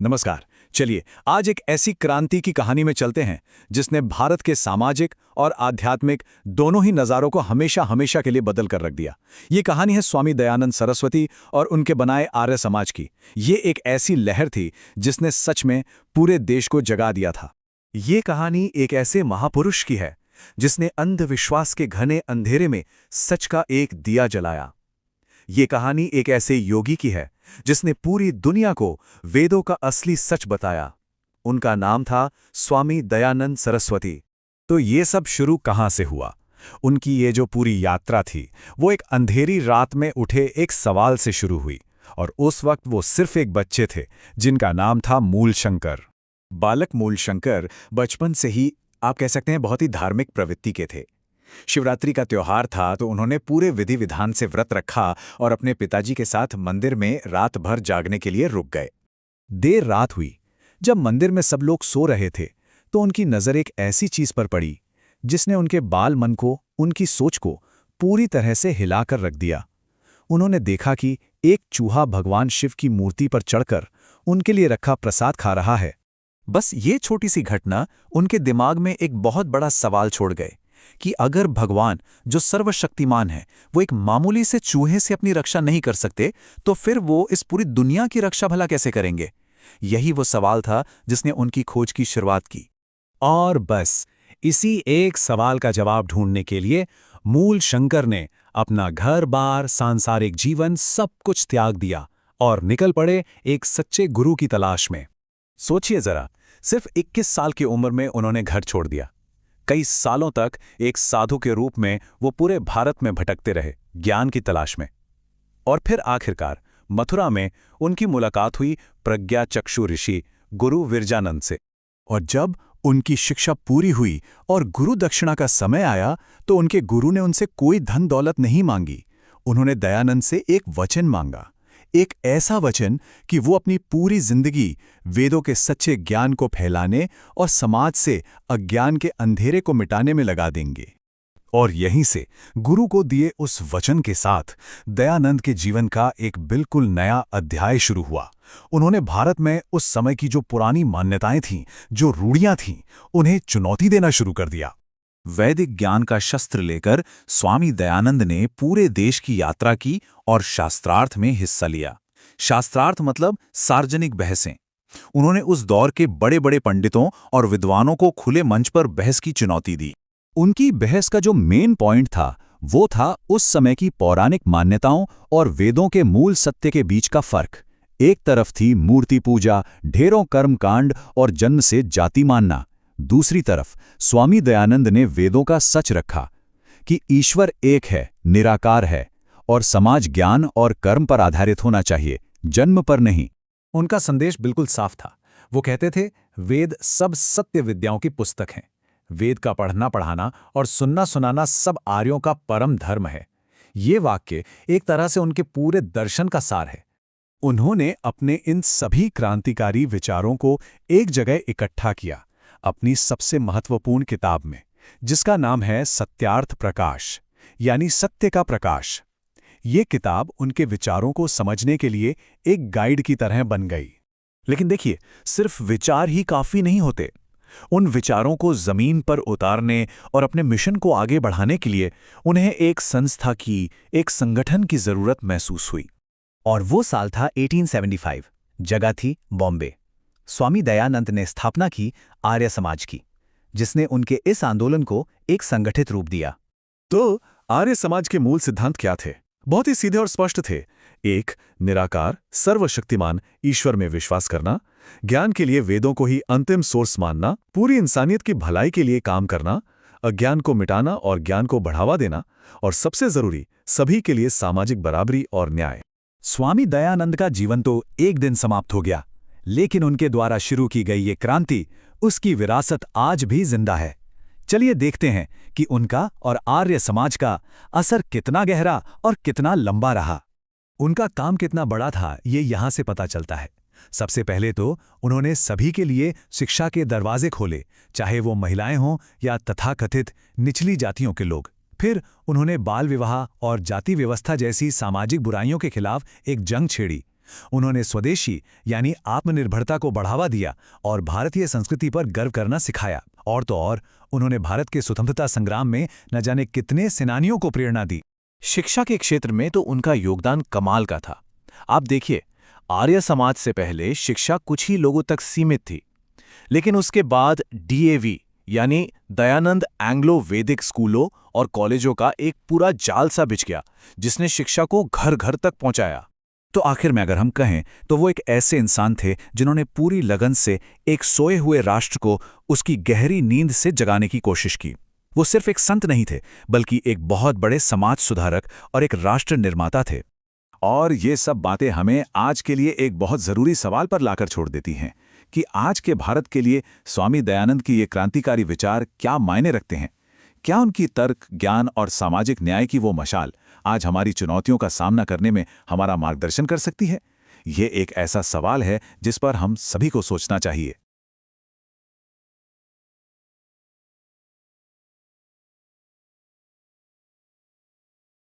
नमस्कार। चलिए आज एक ऐसी क्रांति की कहानी में चलते हैं जिसने भारत के सामाजिक और आध्यात्मिक दोनों ही नज़ारों को हमेशा हमेशा के लिए बदल कर रख दिया। ये कहानी है स्वामी दयानंद सरस्वती और उनके बनाए आर्य समाज की। ये एक ऐसी लहर थी जिसने सच में पूरे देश को जगा दिया था। ये कहानी एक ऐसे महापुरुष की है जिसने अंधविश्वास के घने अंधेरे में सच का एक दिया जलाया। ये कहानी एक ऐसे योगी की है जिसने पूरी दुनिया को वेदों का असली सच बताया। उनका नाम था स्वामी दयानंद सरस्वती। तो ये सब शुरू कहाँ से हुआ? उनकी ये जो पूरी यात्रा थी वो एक अंधेरी रात में उठे एक सवाल से शुरू हुई। और उस वक्त वो सिर्फ एक बच्चे थे जिनका नाम था मूलशंकर। बालक मूलशंकर बचपन से ही आप कह सकते हैं बहुत ही धार्मिक प्रवृत्ति के थे। शिवरात्रि का त्योहार था तो उन्होंने पूरे विधि विधान से व्रत रखा और अपने पिताजी के साथ मंदिर में रात भर जागने के लिए रुक गए। देर रात हुई, जब मंदिर में सब लोग सो रहे थे तो उनकी नज़र एक ऐसी चीज पर पड़ी जिसने उनके बाल मन को, उनकी सोच को पूरी तरह से हिलाकर रख दिया। उन्होंने देखा कि एक चूहा भगवान शिव की मूर्ति पर चढ़कर उनके लिए रखा प्रसाद खा रहा है। बस ये छोटी सी घटना उनके दिमाग में एक बहुत बड़ा सवाल छोड़ गए कि अगर भगवान जो सर्वशक्तिमान है वो एक मामूली से चूहे से अपनी रक्षा नहीं कर सकते तो फिर वो इस पूरी दुनिया की रक्षा भला कैसे करेंगे? यही वो सवाल था जिसने उनकी खोज की शुरुआत की। और बस इसी एक सवाल का जवाब ढूंढने के लिए मूलशंकर ने अपना घर-बार, सांसारिक जीवन सब कुछ त्याग दिया और निकल पड़े एक सच्चे गुरु की तलाश में। सोचिए जरा, सिर्फ 21 साल की उम्र में उन्होंने घर छोड़ दिया। कई सालों तक एक साधु के रूप में वो पूरे भारत में भटकते रहे, ज्ञान की तलाश में। और फिर आखिरकार मथुरा में उनकी मुलाकात हुई प्रज्ञा चक्षु ऋषि गुरु विरजानंद से। और जब उनकी शिक्षा पूरी हुई और गुरु दक्षिणा का समय आया तो उनके गुरु ने उनसे कोई धन दौलत नहीं मांगी। उन्होंने दयानंद से एक वचन मांगा, एक ऐसा वचन कि वो अपनी पूरी जिंदगी वेदों के सच्चे ज्ञान को फैलाने और समाज से अज्ञान के अंधेरे को मिटाने में लगा देंगे। और यहीं से गुरु को दिए उस वचन के साथ दयानंद के जीवन का एक बिल्कुल नया अध्याय शुरू हुआ। उन्होंने भारत में उस समय की जो पुरानी मान्यताएं थीं, जो रूढ़ियां थीं, उन्हें चुनौती देना शुरू कर दिया। वैदिक ज्ञान का शस्त्र लेकर स्वामी दयानंद ने पूरे देश की यात्रा की और शास्त्रार्थ में हिस्सा लिया। शास्त्रार्थ मतलब सार्वजनिक बहसें। उन्होंने उस दौर के बड़े बड़े पंडितों और विद्वानों को खुले मंच पर बहस की चुनौती दी। उनकी बहस का जो मेन पॉइंट था वो था उस समय की पौराणिक मान्यताओं और वेदों के मूल सत्य के बीच का फर्क। एक तरफ थी मूर्ति पूजा, ढेरों कर्मकांड और जन्म से जाति मानना। दूसरी तरफ स्वामी दयानंद ने वेदों का सच रखा कि ईश्वर एक है, निराकार है और समाज ज्ञान और कर्म पर आधारित होना चाहिए, जन्म पर नहीं। उनका संदेश बिल्कुल साफ था। वो कहते थे, वेद सब सत्य विद्याओं की पुस्तक हैं। वेद का पढ़ना पढ़ाना और सुनना सुनाना सब आर्यों का परम धर्म है। ये वाक्य एक तरह से उनके पूरे दर्शन का सार है। उन्होंने अपने इन सभी क्रांतिकारी विचारों को एक जगह इकट्ठा किया अपनी सबसे महत्वपूर्ण किताब में, जिसका नाम है सत्यार्थ प्रकाश, यानी सत्य का प्रकाश। ये किताब उनके विचारों को समझने के लिए एक गाइड की तरह बन गई। लेकिन देखिए, सिर्फ विचार ही काफी नहीं होते। उन विचारों को जमीन पर उतारने और अपने मिशन को आगे बढ़ाने के लिए उन्हें एक संस्था की, एक संगठन की जरूरत महसूस हुई। और वो साल था 1875, जगह थी बॉम्बे। स्वामी दयानंद ने स्थापना की आर्य समाज की, जिसने उनके इस आंदोलन को एक संगठित रूप दिया। तो आर्य समाज के मूल सिद्धांत क्या थे? बहुत ही सीधे और स्पष्ट थे। एक, निराकार सर्वशक्तिमान ईश्वर में विश्वास करना, ज्ञान के लिए वेदों को ही अंतिम सोर्स मानना, पूरी इंसानियत की भलाई के लिए काम करना, अज्ञान को मिटाना और ज्ञान को बढ़ावा देना, और सबसे जरूरी, सभी के लिए सामाजिक बराबरी और न्याय। स्वामी दयानंद का जीवन तो एक दिन समाप्त हो गया, लेकिन उनके द्वारा शुरू की गई ये क्रांति, उसकी विरासत आज भी जिंदा है। चलिए देखते हैं कि उनका और आर्य समाज का असर कितना गहरा और कितना लंबा रहा। उनका काम कितना बड़ा था, ये यहाँ से पता चलता है। सबसे पहले तो उन्होंने सभी के लिए शिक्षा के दरवाजे खोले, चाहे वो महिलाएं हों या तथाकथित निचली जातियों के लोग। फिर उन्होंने बाल विवाह और जाति व्यवस्था जैसी सामाजिक बुराइयों के खिलाफ एक जंग छेड़ी। उन्होंने स्वदेशी यानी आत्मनिर्भरता को बढ़ावा दिया और भारतीय संस्कृति पर गर्व करना सिखाया। और तो और उन्होंने भारत के स्वतंत्रता संग्राम में न जाने कितने सेनानियों को प्रेरणा दी। शिक्षा के क्षेत्र में तो उनका योगदान कमाल का था। आप देखिए, आर्य समाज से पहले शिक्षा कुछ ही लोगों तक सीमित थी, लेकिन उसके बाद डीएवी यानी दयानंद एंग्लो वैदिक स्कूलों और कॉलेजों का एक पूरा जाल सा बिछ गया, जिसने शिक्षा को घर घर तक पहुंचाया। तो आखिर में अगर हम कहें तो वो एक ऐसे इंसान थे जिन्होंने पूरी लगन से एक सोए हुए राष्ट्र को उसकी गहरी नींद से जगाने की कोशिश की। वो सिर्फ एक संत नहीं थे, बल्कि एक बहुत बड़े समाज सुधारक और एक राष्ट्र निर्माता थे। और ये सब बातें हमें आज के लिए एक बहुत ज़रूरी सवाल पर लाकर छोड़ देती हैं कि आज के भारत के लिए स्वामी दयानंद की ये क्रांतिकारी विचार क्या मायने रखते हैं। क्या उनकी तर्क, ज्ञान और सामाजिक न्याय की वो मशाल आज हमारी चुनौतियों का सामना करने में हमारा मार्गदर्शन कर सकती है? ये एक ऐसा सवाल है जिस पर हम सभी को सोचना चाहिए।